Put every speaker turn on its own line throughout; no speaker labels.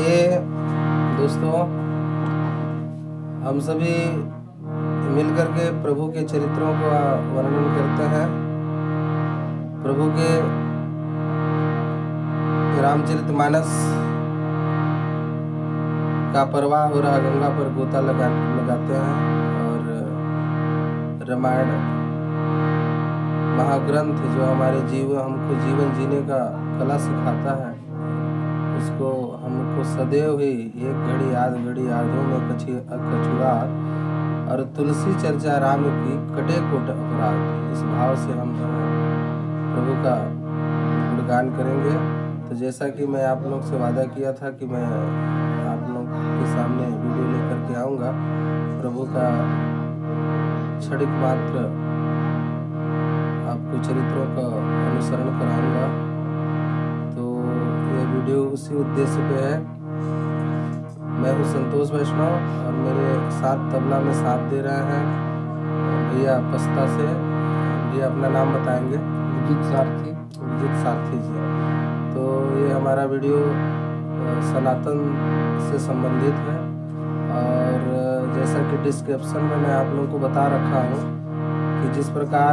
आइए दोस्तों, हम सभी मिलकर के प्रभु के चरित्रों का वर्णन करते हैं। प्रभु के रामचरितमानस का प्रवाह हो रहा, गंगा पर गोता लगाते हैं और रामायण महाग्रंथ जो हमारे हमको जीवन जीने का कला सिखाता है, उसको हमको सदैव ही एक घड़ी आधों में कछुआ और तुलसी चर्चा राम की कटे कोट अपराध, इस भाव से हम प्रभु का गुणगान करेंगे। तो जैसा कि मैं आप लोग से वादा किया था कि मैं आप लोग के सामने वीडियो लेकर के आऊँगा, प्रभु का क्षणिक मात्र आपको चरित्रों का अनुसरण कराऊंगा। तो ये वीडियो उसी उद्देश्य पे है। मैं हूँ संतोष वैष्णव और मेरे साथ तबला में साथ दे रहे हैं भैया पस्ता से। भैया अपना नाम बताएंगे। विजित सारथी जी। तो ये हमारा वीडियो सनातन से संबंधित है और जैसा कि डिस्क्रिप्शन में मैं आप लोगों को बता रखा हूँ कि जिस प्रकार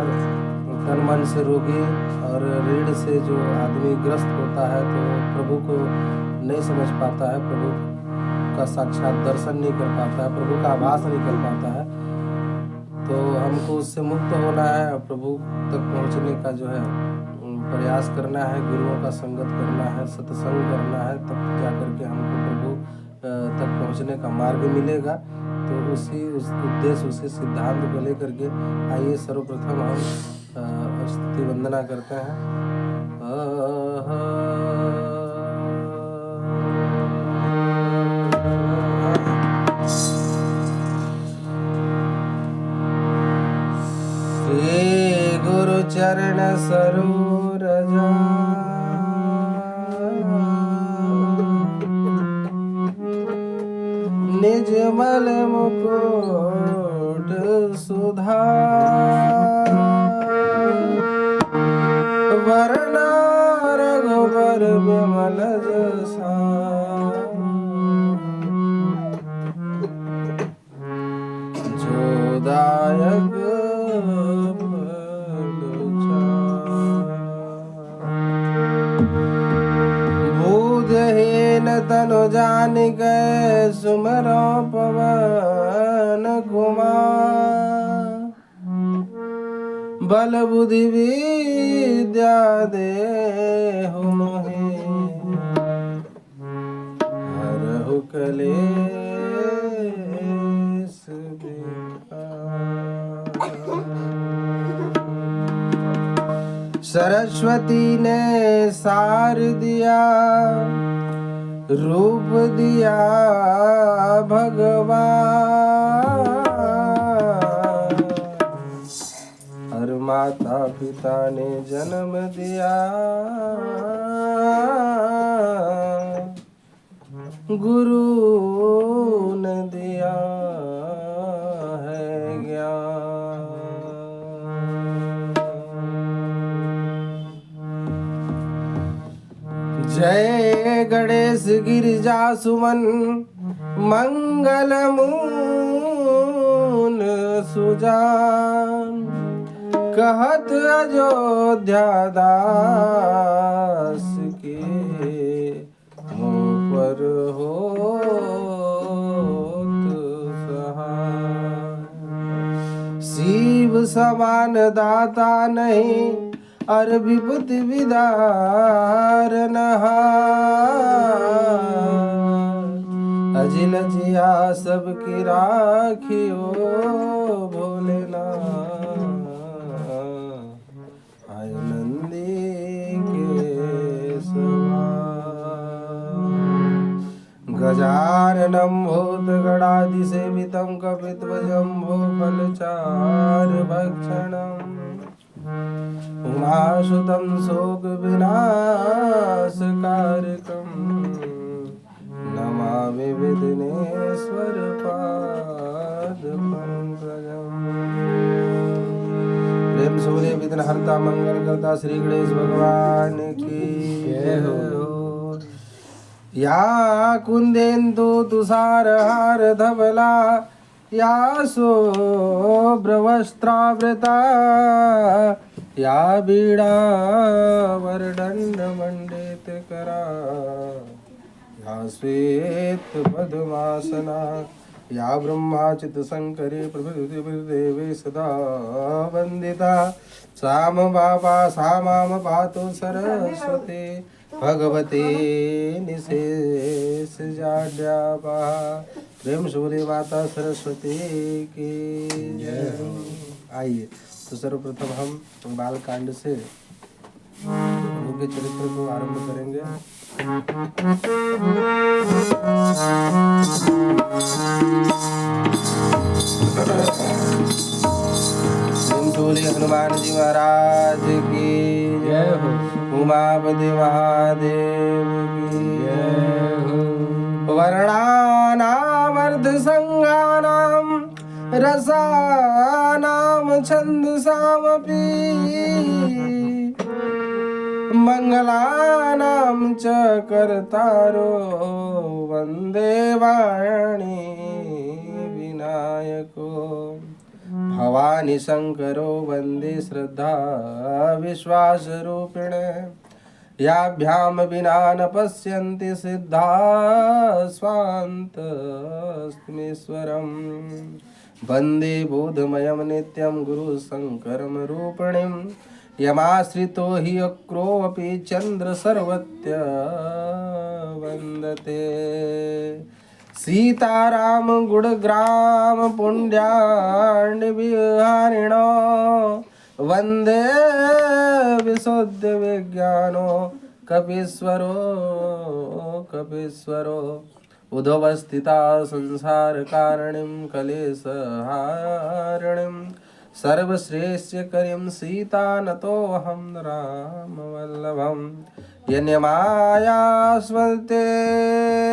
तन मन से रोगी और रीढ़ से जो आदमी ग्रस्त होता है तो प्रभु को नहीं समझ पाता है, प्रभु का साक्षात दर्शन नहीं कर पाता है, प्रभु का आभास नहीं कर पाता है। तो हमको उससे मुक्त होना है और प्रभु तक पहुंचने का जो है प्रयास करना है, गुरुओं का संगत करना है, सत्संग करना है, तब जाकर के हमको प्रभु तक पहुंचने का मार्ग मिलेगा। तो उसी उद्देश्य, उसी सिद्धांत को लेकर के आइए सर्वप्रथम हम स्तुति वंदना करते हैं। श्री गुरु चरण सरोज निज मल मुकुट सुधा वरना रघुबर विमल जसा जो दायक बुद्धहीन तनु जानिक सुमरो पवन कुमार बल बुद्धि विद्या देहु मोहि हरहु कलेश सरस्वती ने सार दिया, रूप दिया भगवान, और माता पिता ने जन्म दिया, गुरु ने दिया है ज्ञान। जय गणेश गिरिजा सुमन मंगल मूल सुजान, कहत अयोध्या दास के मुँह पर होत सहाय। शिव समान दाता नहीं और विभूति विदार अजिल जिया सबकी राखियो भोलेनाथ, आय नंदी के गजाननं भूतगणाधि सेवितं कपिध्वजं फलचार भक्षणम् उमासुतं शोक विनाशकारकं नमामि विघ्नेश्वर पाद पंकजम्। प्रेम सूर्य विघ्न हरता मंगल करता श्री गणेश भगवान की जय हो। या कुन्देन्दु तुषारहार धवला या शुभ्रवस्त्रावृता या बीड़ा वरदण्ड मण्डितकरा या श्वेत पद्मासना या ब्रह्माचित शंकरे प्रभृतिर्देवे सदा वंदिता सा माम पातु सरस्वती भगवती निशेष जाड्यापा। प्रेम से बोले माता सरस्वती की जय। आइए तो सर्वप्रथम हम बालकांड से उनके चरित्र को आरंभ करेंगे। बोले हनुमान जी महाराज की जय हो। उमापति महादेव की जय हो। वर्णानामर्थ संज्ञानां रसानां छन्दसामपि मंगलानां च कर्तारो वन्दे वाणी विनायको। भवानी शंकरो वन्दे श्रद्धा विश्वासरूपिणे याभ्यां विना न पश्यन्ति सिद्धा स्वान्तस्मीश्वरम्। वन्दे बोधमयं नित्यं गुरुशङ्करं रूपिणीं यमाश्रितो हि अक्रोऽपि चन्द्र सर्वस्य वन्दते। सीताराम गुणग्राम पुण्ड्यार्णविहारिणो वन्दे विशुद्ध विज्ञानो कपीश्वरो उद्धवस्थिता संसारकारिणीं कलेशहारिणीं सर्वश्रेष्ठकरीं सीता नतोऽहं रामवल्लभम्। यन्माया स्मृते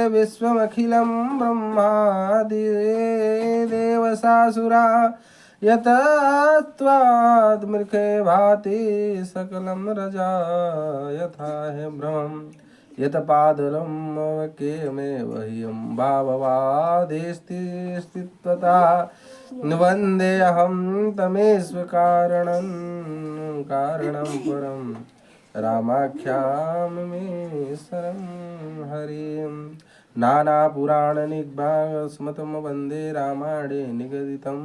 विश्वमखिलं ब्रह्मादिदेवसासुरा यतस्त्वाद्मृखे भाति सकलं रजा यथा हे भ्रमम्। यत्पादरमवकेमेव ह्यं भाववादेस्ति स्थितता वन्देऽहं तमेश्वकारणं परम् रामाख्यामीश्वरं हरिं। नानापुराणनिग्भागस्मतं वन्दे रामायणे निगदितं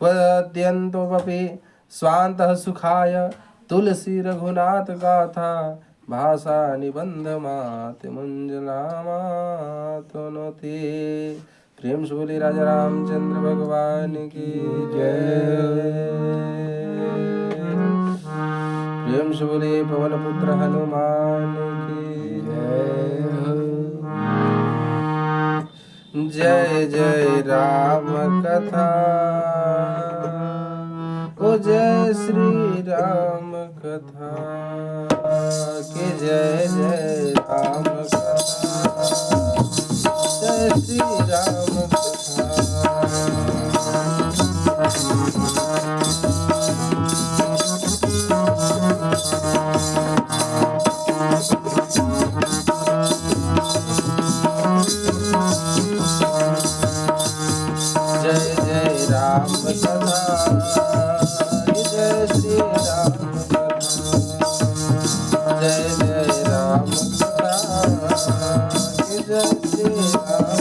वद्यन्तोऽपि स्वान्तः सुखाय तुलसी रघुनाथ गाथा भाषा निबन्धमातमुञ्जलामातनोति। प्रेम से बोले राजा रामचंद्र भगवान की जय। प्रेम से बोले पवन पुत्र हनुमान की जय। जय जय राम कथा ओ जय श्री राम कथा के जय जय राम कथा जय श्री राम कथा। जय जय राम कथा जय श्री राम कथा जय जय राम कथा जय श्री राम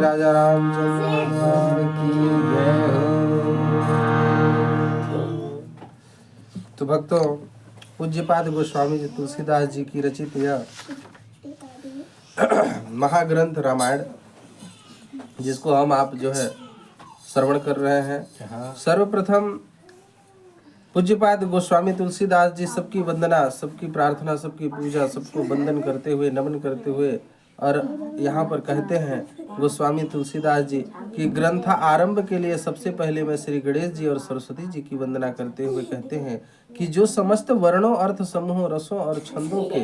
राजा रामचंद्र की जय हो। तो भक्तों, पूज्यपाद गोस्वामी जी तुलसीदास जी की रचित यह महाग्रंथ रामायण, जिसको हम आप जो है श्रवण कर रहे हैं। सर्वप्रथम पूज्यपाद गोस्वामी तुलसीदास जी सबकी वंदना, सबकी प्रार्थना, सबकी पूजा, सबको वंदन करते हुए, नमन करते हुए, और यहाँ पर कहते हैं गोस्वामी तुलसीदास जी कि ग्रंथ आरंभ के लिए सबसे पहले मैं श्री गणेश जी और सरस्वती जी की वंदना करते हुए कहते हैं कि जो समस्त वर्णों, अर्थ समूहों, रसों और छंदों के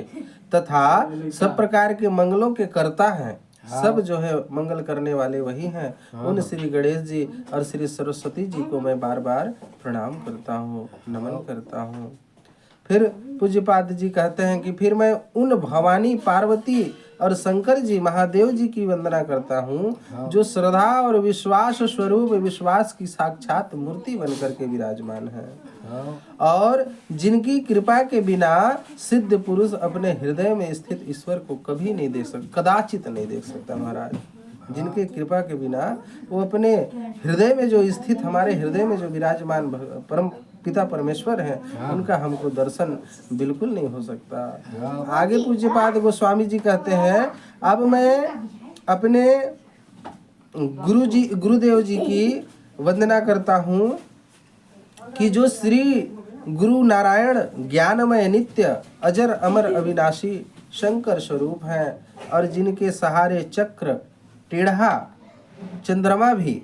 तथा सब प्रकार के मंगलों के कर्ता हैं, सब जो है मंगल करने वाले वही हैं। उन श्री गणेश जी और श्री सरस्वती जी को मैं बार बार प्रणाम करता हूँ, नमन करता हूँ। फिर पूज्यपाद जी कहते हैं कि फिर मैं उन भवानी, पार्वती और शंकर जी, महादेव जी की वंदना करता हूँ, जो श्रद्धा और विश्वास स्वरूप विश्वास की साक्षात मूर्ति बनकर के विराजमान है, और जिनकी कृपा के बिना सिद्ध पुरुष अपने हृदय में स्थित ईश्वर को कभी नहीं देख सकता, कदाचित नहीं देख सकता महाराज। जिनके कृपा के बिना वो अपने हृदय में जो स्थित, हमारे हृदय में जो विराजमान परम पिता परमेश्वर हैं, उनका हमको दर्शन बिल्कुल नहीं हो सकता। आगे पूज्यपाद गोस्वामी जी कहते हैं, अब मैं अपने गुरुदेव जी की वंदना करता हूँ कि जो श्री गुरु नारायण ज्ञानमय, नित्य, अजर, अमर, अविनाशी शंकर स्वरूप हैं, और जिनके सहारे चक्र, टेढ़ा, चंद्रमा भी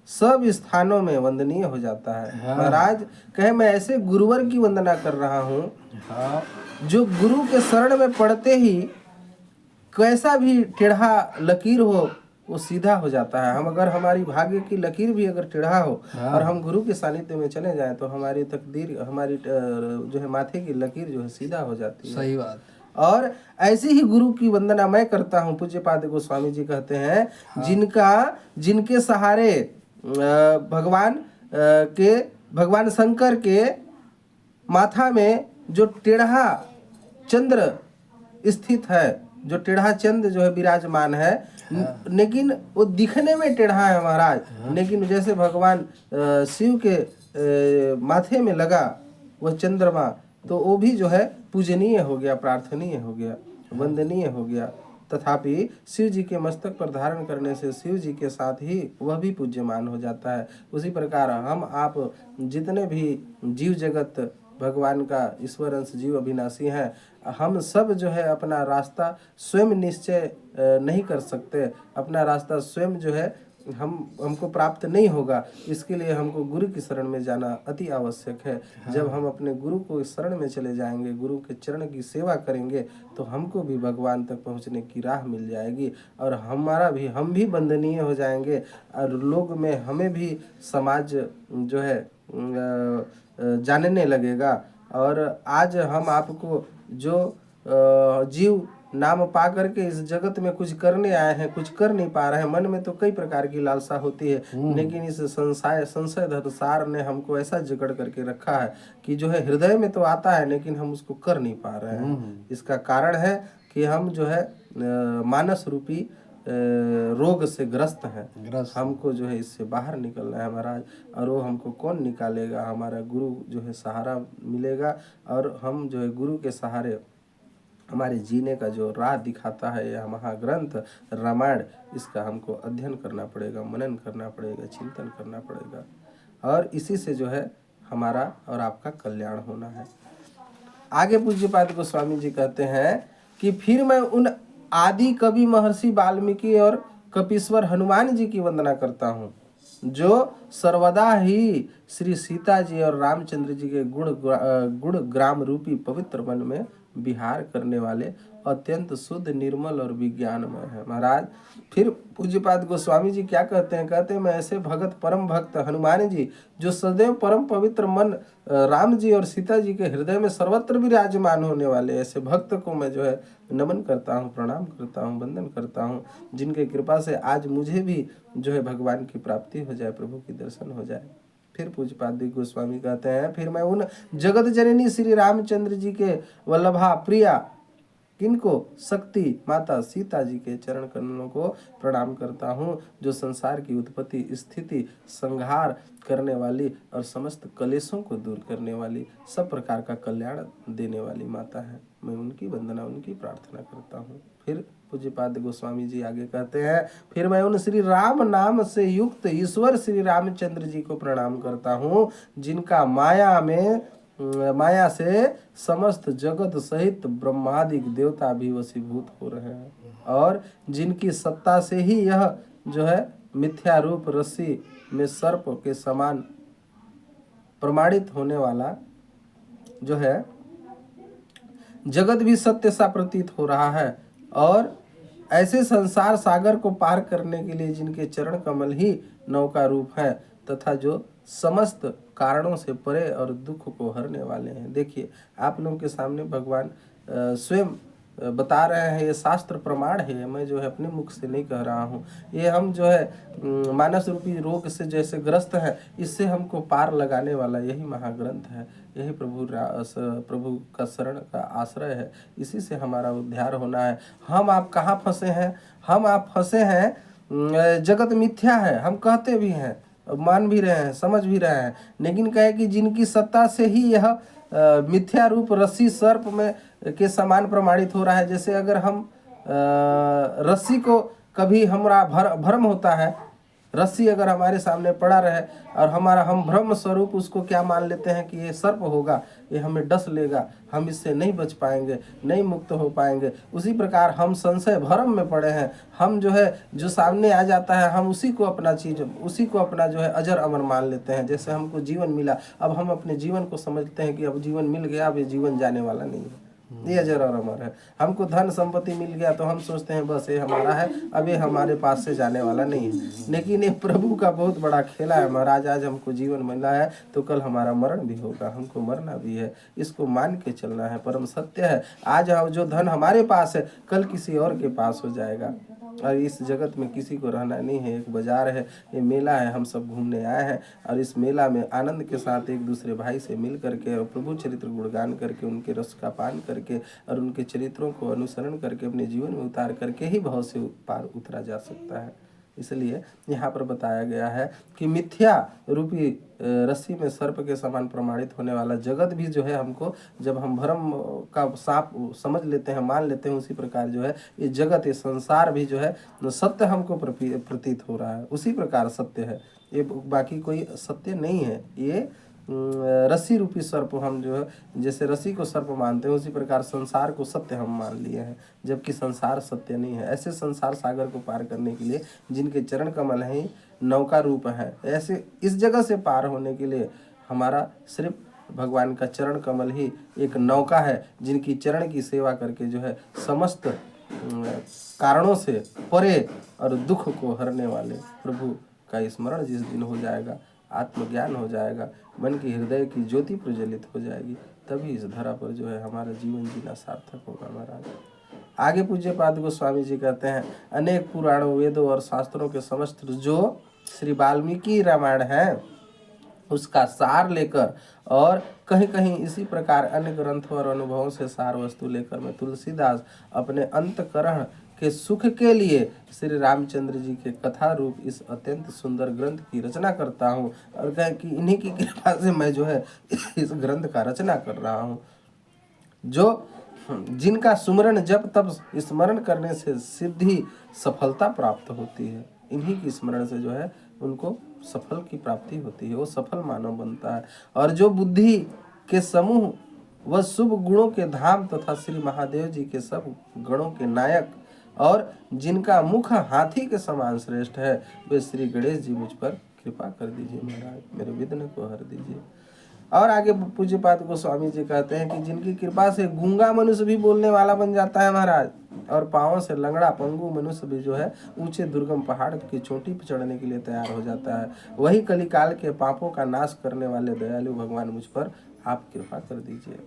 सब स्थानों में वंदनीय हो जाता है। महाराज कहे, मैं ऐसे गुरुवर की वंदना कर रहा हूँ जो गुरु के शरण में पड़ते ही कैसा भी टेढ़ा लकीर हो वो सीधा हो जाता है। हम अगर, हमारी भाग्य की लकीर भी अगर टेढ़ा हो और हम गुरु के सानिध्य में चले जाएं तो हमारी तकदीर, हमारी जो है माथे की लकीर जो है सीधा हो जाती है। सही बात। और ऐसी ही गुरु की वंदना मैं करता हूँ। पूज्यपाद गोस्वामी जी कहते हैं, जिनके सहारे भगवान शंकर के माथा में जो टेढ़ा चंद्र स्थित है, जो टेढ़ा चंद्र जो है विराजमान है, लेकिन वो दिखने में टेढ़ा है महाराज। लेकिन जैसे भगवान शिव के माथे में लगा वह चंद्रमा, तो वो भी जो है पूजनीय हो गया, प्रार्थनीय हो गया, वंदनीय हो गया। तथापि शिव जी के मस्तक पर धारण करने से शिव जी के साथ ही वह भी पूज्यमान हो जाता है। उसी प्रकार हम आप जितने भी जीव जगत भगवान का ईश्वर अंश जीव अविनाशी हैं, हम सब जो है अपना रास्ता स्वयं निश्चय नहीं कर सकते। अपना रास्ता स्वयं जो है हमको प्राप्त नहीं होगा। इसके लिए हमको गुरु की शरण में जाना अति आवश्यक है। जब हम अपने गुरु को शरण में चले जाएंगे, गुरु के चरण की सेवा करेंगे, तो हमको भी भगवान तक पहुंचने की राह मिल जाएगी और हम भी वंदनीय हो जाएंगे और लोग में हमें भी समाज जो है जानने लगेगा। और आज हम आपको जो जीव नाम पा करके इस जगत में कुछ करने आए हैं, कुछ कर नहीं पा रहे हैं। मन में तो कई प्रकार की लालसा होती है, लेकिन इस संशय धर्मसार ने हमको ऐसा जकड़ करके रखा है कि जो है हृदय में तो आता है लेकिन हम उसको कर नहीं पा रहे हैं। इसका कारण है कि हम जो है मानस रूपी रोग से ग्रस्त हैं। हमको जो है इससे बाहर निकलना है महाराज, और वो हमको कौन निकालेगा? हमारा गुरु जो है सहारा मिलेगा, और हम जो है गुरु के सहारे हमारे जीने का जो राह दिखाता है यह महाग्रंथ रामायण, इसका हमको अध्ययन करना पड़ेगा, मनन करना पड़ेगा, चिंतन करना पड़ेगा, और इसी से जो है हमारा और आपका कल्याण होना है। आगे पूज्यपाद गोस्वामी जी कहते हैं कि फिर मैं उन आदि कवि महर्षि वाल्मीकि और कपीश्वर हनुमान जी की वंदना करता हूँ, जो सर्वदा ही श्री सीता जी और रामचंद्र जी के गुण ग्राम रूपी पवित्र वन में विहार करने वाले अत्यंत शुद्ध, निर्मल और विज्ञानमय है। महाराज फिर पूज्यपाद गोस्वामी जी क्या कहते हैं? कहते हैं मैं ऐसे भगत परम भक्त हनुमान जी, जो सदैव परम पवित्र मन राम जी और सीता जी के हृदय में सर्वत्र विराजमान होने वाले ऐसे भक्त को मैं जो है नमन करता हूँ, प्रणाम करता हूँ, वंदन करता हूँ, जिनके कृपा से आज मुझे भी जो है भगवान की प्राप्ति हो जाए, प्रभु की दर्शन हो जाए। फिर पूज्यपाद गोस्वामी कहते हैं फिर मैं उन जगत जननी श्री रामचंद्र जी के वल्लभा प्रिया किनको शक्ति माता सीता जी के चरण कमलों को प्रणाम करता हूँ, जो संसार की उत्पत्ति, स्थिति, संहार करने वाली और समस्त कलेशों को दूर करने वाली, सब प्रकार का कल्याण देने वाली माता है। मैं उनकी वंदना, उनकी प्रार्थना करता हूँ। फिर पूज्यपाद गोस्वामी जी आगे कहते हैं फिर मैं उन श्री राम नाम से युक्त ईश्वर श्री रामचंद्र जी को प्रणाम करता हूँ, जिनका माया से समस्त जगत सहित ब्रह्मादिक देवता भी वशीभूत हो रहे हैं, और जिनकी सत्ता से ही यह जो है मिथ्या रूप रस्सी में सर्प के समान प्रमाणित होने वाला जो है जगत भी सत्य सा प्रतीत हो रहा है। और ऐसे संसार सागर को पार करने के लिए जिनके चरण कमल ही नौका रूप है, तथा जो समस्त कारणों से परे और दुख को हरने वाले हैं। देखिए आप लोगों के सामने भगवान स्वयं बता रहे हैं, ये शास्त्र प्रमाण है, मैं जो है अपने मुख से नहीं कह रहा हूँ। ये हम जो है मानस रूपी रोग से जैसे ग्रस्त हैं, इससे हमको पार लगाने वाला यही महाग्रंथ है, यही प्रभु का शरण का आश्रय है, इसी से हमारा उद्धार होना है। हम आप कहाँ फंसे हैं? हम आप फंसे हैं जगत मिथ्या है, हम कहते भी हैं, मान भी रहे हैं, समझ भी रहे हैं, लेकिन कहे कि जिनकी सत्ता से ही यह मिथ्या रूप रस्सी सर्प में के समान प्रमाणित हो रहा है। जैसे अगर हम रस्सी को कभी हमारा भ्रम होता है, रस्सी अगर हमारे सामने पड़ा रहे और हम भ्रम स्वरूप उसको क्या मान लेते हैं कि ये सर्प होगा, ये हमें डस लेगा, हम इससे नहीं बच पाएंगे, नहीं मुक्त हो पाएंगे। उसी प्रकार हम संशय भ्रम में पड़े हैं। हम जो है जो सामने आ जाता है हम उसी को अपना जो है अजर अमर मान लेते हैं। जैसे हमको जीवन मिला, अब हम अपने जीवन को समझते हैं कि अब जीवन मिल गया, अब ये जीवन जाने वाला नहीं है, ये अजर और अमर है। हमको धन संपत्ति मिल गया तो हम सोचते हैं बस ये हमारा है, अब ये हमारे पास से जाने वाला नहीं है। लेकिन ये प्रभु का बहुत बड़ा खेला है महाराज। आज हमको जीवन मिला है तो कल हमारा मरण भी होगा, हमको मरना भी है, इसको मान के चलना है। परम सत्य है, आज जो धन हमारे पास है कल किसी और के पास हो जाएगा। और इस जगत में किसी को रहना नहीं है। एक बाजार है, ये मेला है, हम सब घूमने आए हैं और इस मेला में आनंद के साथ एक दूसरे भाई से मिल करके और प्रभु चरित्र गुणगान करके, उनके रस का पान करके और उनके चरित्रों को अनुसरण करके अपने जीवन में उतार करके ही भव से पार उतरा जा सकता है। इसलिए यहाँ पर बताया गया है कि मिथ्या रूपी रस्सी में सर्प के समान प्रमाणित होने वाला जगत भी जो है, हमको जब हम भ्रम का सांप समझ लेते हैं, मान लेते हैं, उसी प्रकार जो है ये जगत, ये संसार भी जो है सत्य हमको प्रतीत हो रहा है। उसी प्रकार सत्य है ये, बाकी कोई सत्य नहीं है। ये रस्सी रूपी सर्प हम जो है, जैसे रस्सी को सर्प मानते हैं, उसी प्रकार संसार को सत्य हम मान लिए हैं, जबकि संसार सत्य नहीं है। ऐसे संसार सागर को पार करने के लिए जिनके चरण कमल हैं नौका रूप है, ऐसे इस जगह से पार होने के लिए हमारा सिर्फ भगवान का चरण कमल ही एक नौका है, जिनकी चरण की सेवा करके जो है समस्त कारणों से परे और दुख को हरने वाले प्रभु का स्मरण जिस दिन हो जाएगा, आत्मज्ञान हो जाएगा, मन की हृदय की ज्योति प्रज्वलित हो जाएगी, तभी इस धरा पर जो है हमारा जीवन जीना सार्थक होगा महाराज। आगे पूज्यपाद गोस्वामी जी कहते हैं, अनेक पुराणों, वेदों और शास्त्रों के समस्त जो श्री वाल्मीकि रामायण है उसका सार लेकर और कहीं कहीं इसी प्रकार अन्य ग्रंथों और अनुभवों से सार वस्तु लेकर मैं तुलसीदास अपने अंतकरण के सुख के लिए श्री रामचंद्र जी के कथा रूप इस अत्यंत सुंदर ग्रंथ की रचना करता हूँ और कहें कि इन्हीं की कृपा से मैं जो है इस ग्रंथ का रचना कर रहा हूँ। जो जिनका सुमरण जप तप स्मरण करने से सिद्धि सफलता प्राप्त होती है, इन्हीं की स्मरण से जो है उनको सफल की प्राप्ति होती है, वो सफल मानव बनता है। और जो बुद्धि के समूह व शुभ गुणों के धाम तथा श्री महादेव जी के सब गणों के नायक और जिनका मुख हाथी के समान श्रेष्ठ है, वे श्री गणेश जी मुझ पर कृपा कर दीजिए महाराज, मेरे विघ्न को हर दीजिए। और आगे पूज्यपाद गोस्वामी जी कहते हैं कि जिनकी कृपा से गूंगा मनुष्य भी बोलने वाला बन जाता है महाराज, और पांवों से लंगड़ा पंगु मनुष्य भी जो है ऊंचे दुर्गम पहाड़ की चोटी पर चढ़ने के लिए तैयार हो जाता है। वही कलिकाल के पापों का नाश करने वाले दयालु भगवान मुझ पर आप कृपा कर दीजिए।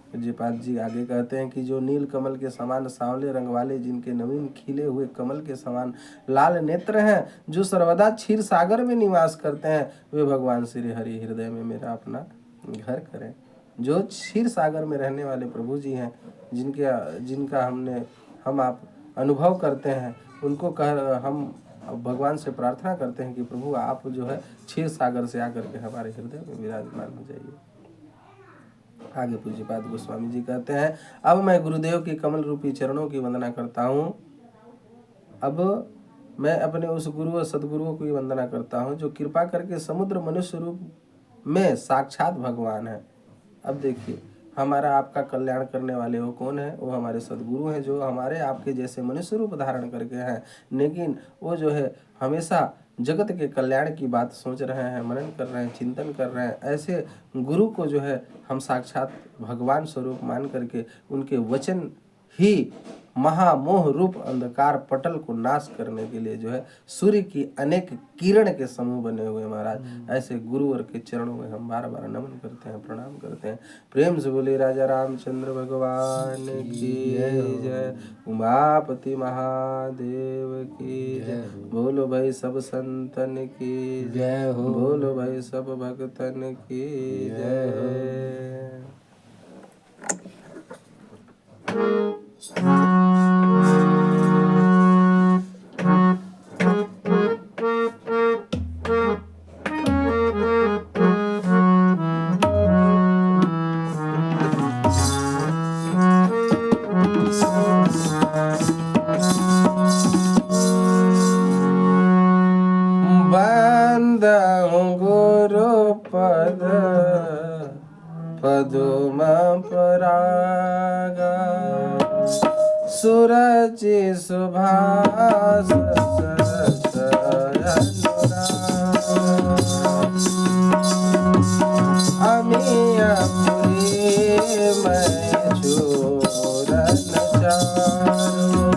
पूज्यपाद जी आगे कहते हैं कि जो नील कमल के समान सांवले रंग वाले, जिनके नवीन खिले हुए कमल के समान लाल नेत्र हैं, जो सर्वदा क्षीर सागर में निवास करते हैं, वे भगवान श्री हरि हृदय में मेरा अपना घर करें। जो क्षीर सागर में रहने वाले प्रभु जी हैं, जिनका हम आप अनुभव करते हैं, उनको हम भगवान से प्रार्थना करते हैं कि प्रभु आप जो है क्षीर सागर से आकर के हमारे हृदय में विराजमान हो जाइए। आगे पूज्यपाद गोस्वामी जी कहते हैं, अब मैं गुरुदेव के कमल रूपी चरणों की वंदना करता हूँ। अब मैं अपने उस गुरु और सदगुरुओं की वंदना करता हूँ जो कृपा करके समुद्र मनुष्य रूप में साक्षात भगवान है। अब देखिए, हमारा आपका कल्याण करने वाले वो कौन है? वो हमारे सदगुरु हैं, जो हमारे आपके जैसे मनुष्य रूप धारण करके हैं, लेकिन वो जो है हमेशा जगत के कल्याण की बात सोच रहे हैं, मनन कर रहे हैं, चिंतन कर रहे हैं। ऐसे गुरु को जो है हम साक्षात भगवान स्वरूप मान करके उनके वचन ही महामोह रूप अंधकार पटल को नाश करने के लिए जो है सूर्य की अनेक किरण के समूह बने हुए महाराज, ऐसे गुरुवर के चरणों में हम बार बार नमन करते हैं, प्रणाम करते हैं। प्रेम से बोले राजा रामचंद्र भगवान की जय, उमापति महादेव की जय, बोलो भाई सब संतन की जय हो, बोलो भाई सब भक्तन की जय। पदुम परागा सूरज सुभाष अमिया पुरी मैं चूरन चारो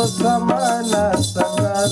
समन सकल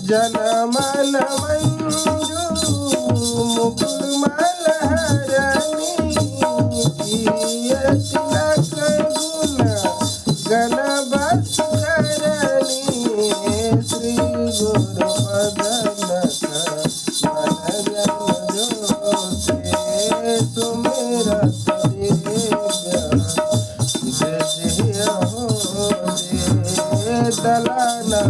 जनमन मंजू मुकुल मलहरनी किए तिलक गुण गण बस करनी श्री गुरु पदनख मन जन जोते सुमिरत दलाना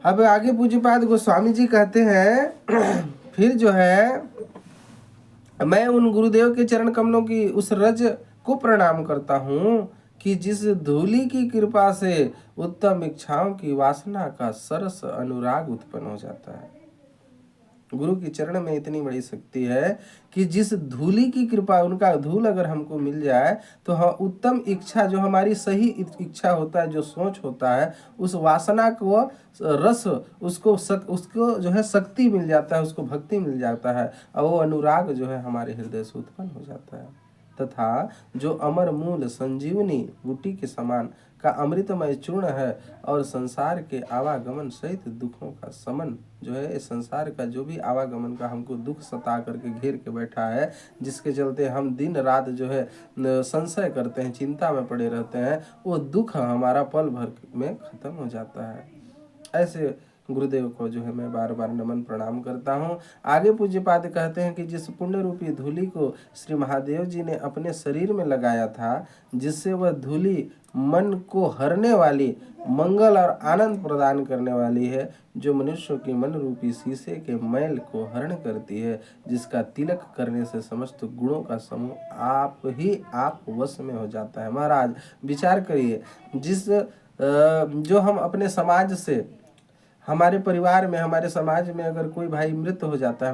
अब आगे पूज्यपाद गोस्वामी जी कहते हैं फिर जो है मैं उन गुरुदेव के चरण कमलों की उस रज को प्रणाम करता हूँ कि जिस धूलि की कृपा से उत्तम इच्छाओं की वासना का सरस अनुराग उत्पन्न हो जाता है। गुरु की चरण में इतनी बड़ी शक्ति है कि जिस धूलि की कृपा, उनका धूल अगर हमको मिल जाए तो हाँ, उत्तम इच्छा जो हमारी सही इच्छा होता है, जो सोच होता है, उस वासना को रस, उसको जो है शक्ति मिल जाता है, उसको भक्ति मिल जाता है और वो अनुराग जो है हमारे हृदय से उत्पन्न हो जाता है। तथा जो अमर मूल संजीवनी बूटी के समान का अमृतमय चूर्ण है और संसार के आवागमन सहित दुखों का समन जो है, संसार का जो भी आवागमन का हमको दुख सता करके घेर के बैठा है, जिसके चलते हम दिन रात जो है संशय करते हैं, चिंता में पड़े रहते हैं, वो दुख हमारा पल भर में खत्म हो जाता है। ऐसे गुरुदेव को जो है मैं बार बार नमन प्रणाम करता हूँ। आगे पूज्यपाद कहते हैं कि जिस पुण्य रूपी धूलि को श्री महादेव जी ने अपने शरीर में लगाया था, जिससे वह धूलि मन को हरने वाली, मंगल और आनंद प्रदान करने वाली है, जो मनुष्यों की मन रूपी शीशे के मैल को हरण करती है, जिसका तिलक करने से समस्त गुणों का समूह आप वश में हो जाता है। महाराज विचार करिए, जो हम अपने समाज से, हमारे परिवार में, हमारे समाज में अगर कोई भाई मृत्यु हो जाता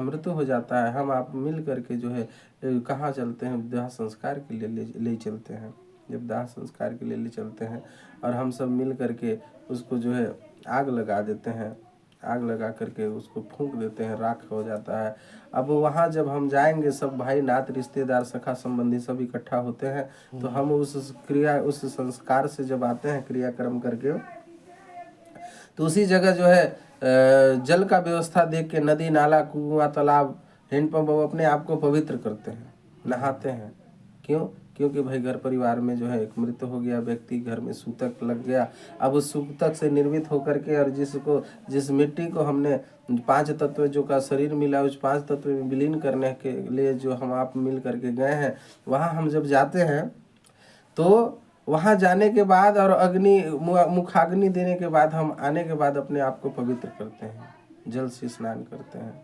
है, हम आप मिल करके जो है कहाँ चलते हैं, दाह संस्कार के लिए ले चलते हैं। जब दाह संस्कार के लिए ले चलते हैं और हम सब मिल करके उसको जो है आग लगा देते हैं, आग लगा करके उसको फूंक देते हैं, राख हो जाता है। अब वहाँ जब हम जाएंगे, सब भाई नात रिश्तेदार सखा संबंधी सब इकट्ठा होते हैं, तो हम उस संस्कार से जब आते हैं क्रियाक्रम करके, तो उसी जगह जो है जल का व्यवस्था देख के नदी नाला कुआं तालाब हैंडपंप अपने आप को पवित्र करते हैं, नहाते हैं। क्यों? क्योंकि भाई घर परिवार में जो है एक मृत्यु हो गया, व्यक्ति घर में सूतक लग गया। अब उस सूतक से निर्मित होकर के और जिस मिट्टी को हमने 5 तत्व जो का शरीर मिला, उस 5 तत्व में विलीन करने के लिए जो हम आप मिल करके गए हैं, वहाँ हम जब जाते हैं तो वहाँ जाने के बाद और मुखाग्नि देने के बाद हम आने के बाद अपने आप को पवित्र करते हैं, जल से स्नान करते हैं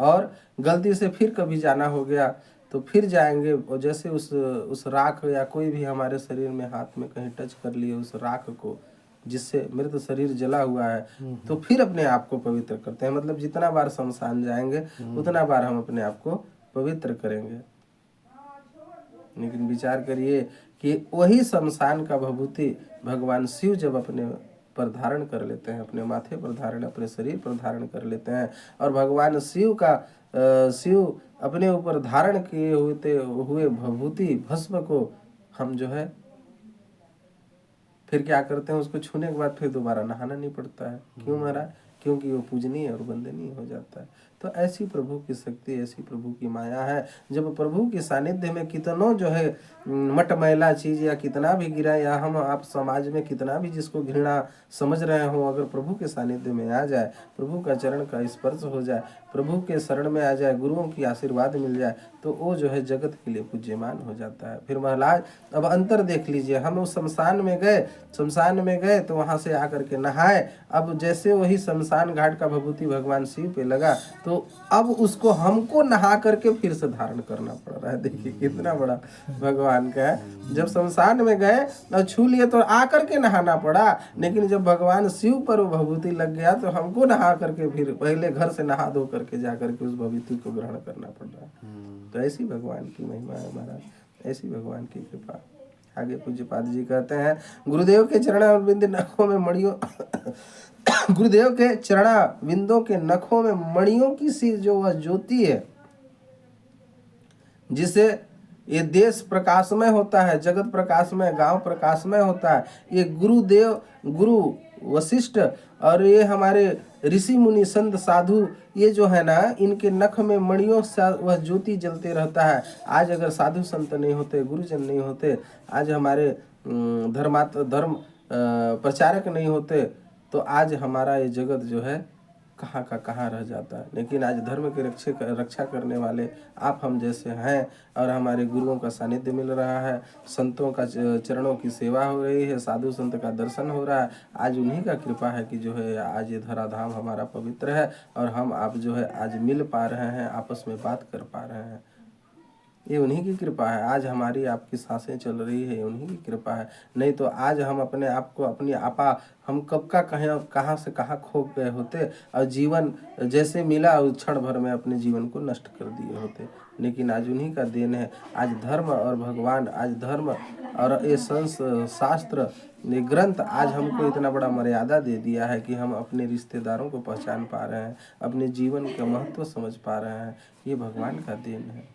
और गलती से फिर कभी जाना हो गया तो फिर जाएंगे, और जैसे उस राख या कोई भी हमारे शरीर में हाथ में कहीं टच कर लिए उस राख को, जिससे मृत शरीर जला हुआ है, तो फिर अपने आप को पवित्र करते हैं। मतलब जितना बार शमशान जाएंगे उतना बार हम अपने आप को पवित्र करेंगे। लेकिन विचार करिए कि वही शमशान का विभूति भगवान शिव जब अपने पर धारण कर लेते हैं, अपने माथे पर धारण, अपने शरीर पर धारण कर लेते हैं, और भगवान शिव अपने ऊपर धारण किए हुए विभूति भस्म को हम जो है फिर क्या करते हैं, उसको छूने के बाद फिर दोबारा नहाना नहीं पड़ता है। क्यों महाराज? क्योंकि वो पूजनीय और वंदनीय हो जाता है। तो ऐसी प्रभु की शक्ति, ऐसी प्रभु की माया है। जब प्रभु के सानिध्य में कितनों जो है मटमैला चीज या कितना भी गिरा, या हम आप समाज में कितना भी जिसको घृणा समझ रहे हो, अगर प्रभु के सानिध्य में आ जाए, प्रभु का चरण का स्पर्श हो जाए, प्रभु के शरण में आ जाए, गुरुओं की आशीर्वाद मिल जाए, तो वो जो है जगत के लिए पूज्यमान हो जाता है। फिर महाराज अब अंतर देख लीजिए, हम उस शमशान में गए तो वहां से आकर के नहाए। अब जैसे वही शमशान घाट का विभूति भगवान शिव पे लगा, तो अब उसको हमको नहा करके फिर से धारण करना पड़ रहा है। देखिए कितना बड़ा भगवान का है। जब शमशान में गए और छू लिए तो आकर के नहाना पड़ा, लेकिन जब भगवान शिव पर वो विभूति लग गया तो हमको नहा करके फिर पहले घर से नहा धो करके जा करके उस विभूति को ग्रहण करना पड़ रहा है। तो ऐसी भगवान की महिमा है महाराज, ऐसी भगवान की कृपा। आगे पूज्यपाद जी कहते हैं, गुरुदेव के चरणारविंद नखों में मणियों गुरुदेव के चरणारविंदों के नखों में मणियों की सी जो वह ज्योति है, जिसे ये देश प्रकाशमय होता है, जगत प्रकाशमय, गांव प्रकाशमय होता है। ये गुरुदेव, गुरु वशिष्ठ और ये हमारे ऋषि मुनि संत साधु, ये जो है ना, इनके नख में मणियों से वह ज्योति जलते रहता है। आज अगर साधु संत नहीं होते, गुरुजन नहीं होते, आज हमारे धर्म प्रचारक नहीं होते, तो आज हमारा ये जगत जो है कहाँ का कहाँ रह जाता है। लेकिन आज धर्म की रक्षा करने वाले आप हम जैसे हैं, और हमारे गुरुओं का सानिध्य मिल रहा है, संतों का चरणों की सेवा हो रही है, साधु संत का दर्शन हो रहा है। आज उन्हीं का कृपा है कि जो है आज ये धराधाम हमारा पवित्र है, और हम आप जो है आज मिल पा रहे हैं, आपस में बात कर पा रहे हैं। ये उन्हीं की कृपा है। आज हमारी आपकी सांसें चल रही है, उन्हीं की कृपा है। नहीं तो आज हम अपने आप को, अपनी आपा, हम कब का कहाँ से कहाँ खो गए होते, और जीवन जैसे मिला उस क्षण भर में अपने जीवन को नष्ट कर दिए होते। लेकिन आज उन्हीं का देन है। आज धर्म और भगवान, आज धर्म और ये शास्त्र, ये ग्रंथ आज हमको इतना बड़ा मर्यादा दे दिया है कि हम अपने रिश्तेदारों को पहचान पा रहे हैं, अपने जीवन का महत्व समझ पा रहे हैं। ये भगवान का देन है।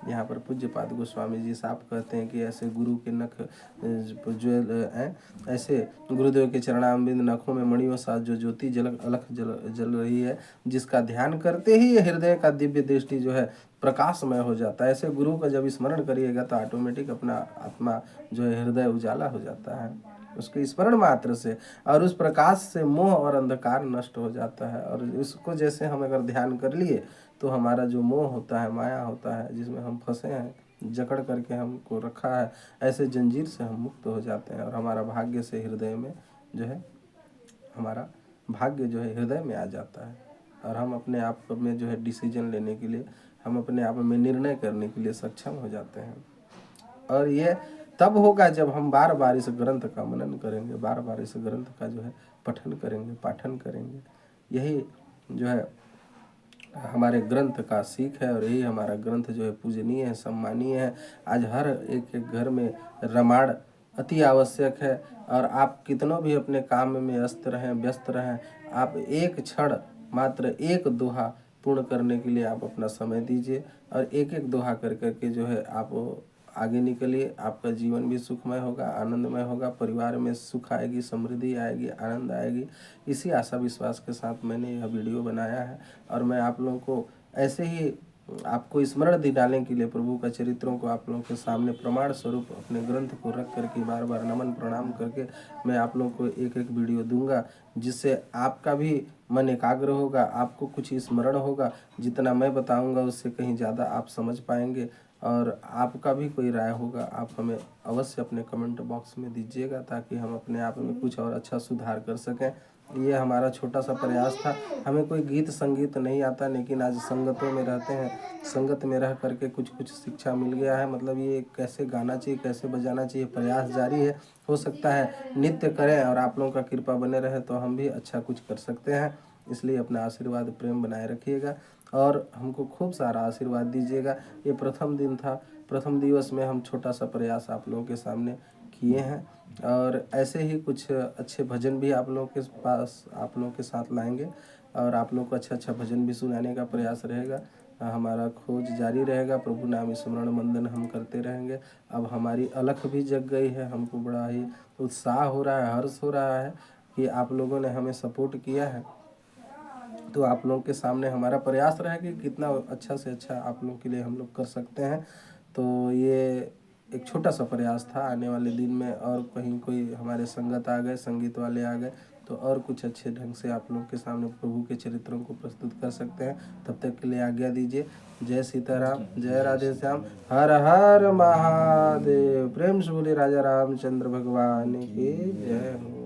यहाँ पर पूज्यपाद गोस्वामी जी साफ कहते हैं कि ऐसे गुरु के नख जो हैं, ऐसे गुरुदेव के चरणारविंद नखों में मणियों सा जो ज्योति अलख जल रही है, जिसका ध्यान करते ही हृदय का दिव्य दृष्टि जो है प्रकाशमय हो जाता है। ऐसे गुरु का जब स्मरण करिएगा तो ऑटोमेटिक अपना आत्मा जो है हृदय उजाला हो जाता है उसके स्मरण मात्र से, और उस प्रकाश से मोह और अंधकार नष्ट हो जाता है। और इसको जैसे हम अगर ध्यान कर लिए तो हमारा जो मोह होता है, माया होता है, जिसमें हम फंसे हैं, जकड़ करके हमको रखा है, ऐसे जंजीर से हम मुक्त हो जाते हैं, और हमारा भाग्य से हृदय में जो है, हमारा भाग्य जो है हृदय में आ जाता है, और हम अपने आप में जो है डिसीजन लेने के लिए, हम अपने आप में निर्णय करने के लिए सक्षम हो जाते हैं। और ये तब होगा जब हम बार बार इस ग्रंथ का मनन करेंगे, बार बार इस ग्रंथ का जो है पठन करेंगे, पाठन करेंगे। यही जो है हमारे ग्रंथ का सीख है, और यही हमारा ग्रंथ जो है पूजनीय है, सम्मानीय है। आज हर एक एक घर में रामायण अति आवश्यक है, और आप कितनों भी अपने काम में व्यस्त रहें, आप एक क्षण मात्र एक दोहा पूर्ण करने के लिए आप अपना समय दीजिए, और एक एक दोहा कर करके जो है आप आगे निकलिए। आपका जीवन भी सुखमय होगा, आनंदमय होगा, परिवार में सुख आएगी, समृद्धि आएगी, आनंद आएगी। इसी आशा विश्वास के साथ मैंने यह वीडियो बनाया है, और मैं आप लोगों को ऐसे ही आपको स्मरण दिलाने के लिए प्रभु का चरित्रों को आप लोगों के सामने प्रमाण स्वरूप अपने ग्रंथ को रख करके बार बार नमन प्रणाम करके मैं आप लोगों को एक एक वीडियो दूंगा, जिससे आपका भी मन एकाग्र होगा, आपको कुछ स्मरण होगा। जितना मैं बताऊंगा उससे कहीं ज़्यादा आप समझ पाएंगे, और आपका भी कोई राय होगा आप हमें अवश्य अपने कमेंट बॉक्स में दीजिएगा, ताकि हम अपने आप में कुछ और अच्छा सुधार कर सकें। ये हमारा छोटा सा प्रयास था। हमें कोई गीत संगीत नहीं आता, लेकिन आज संगतों में रहते हैं, संगत में रह करके कुछ कुछ शिक्षा मिल गया है। मतलब ये कैसे गाना चाहिए, कैसे बजाना चाहिए, प्रयास जारी है। हो सकता है नित्य करें और आप लोगों का कृपा बने रहे तो हम भी अच्छा कुछ कर सकते हैं। इसलिए अपना आशीर्वाद प्रेम बनाए रखिएगा और हमको खूब सारा आशीर्वाद दीजिएगा। ये प्रथम दिन था, प्रथम दिवस में हम छोटा सा प्रयास आप लोगों के सामने किए हैं और ऐसे ही कुछ अच्छे भजन भी आप लोगों के पास, आप लोगों के साथ लाएंगे और आप लोगों को अच्छा अच्छा भजन भी सुनाने का प्रयास रहेगा। हमारा खोज जारी रहेगा, प्रभु नाम स्मरण वंदन हम करते रहेंगे। अब हमारी अलख भी जग गई है, हमको बड़ा ही उत्साह हो रहा है, हर्ष हो रहा है कि आप लोगों ने हमें सपोर्ट किया है। तो आप लोगों के सामने हमारा प्रयास रहा कि कितना अच्छा से अच्छा आप लोगों के लिए हम लोग कर सकते हैं। तो ये एक छोटा सा प्रयास था। आने वाले दिन में और कहीं कोई हमारे संगत आ गए, संगीत वाले आ गए तो और कुछ अच्छे ढंग से आप लोगों के सामने प्रभु के चरित्रों को प्रस्तुत कर सकते हैं। तब तक के लिए आज्ञा दीजिए। जय सीताराम, जय राधे श्याम, हर हर महादेव। प्रेम से बोले राजा रामचंद्र भगवान की जय हो।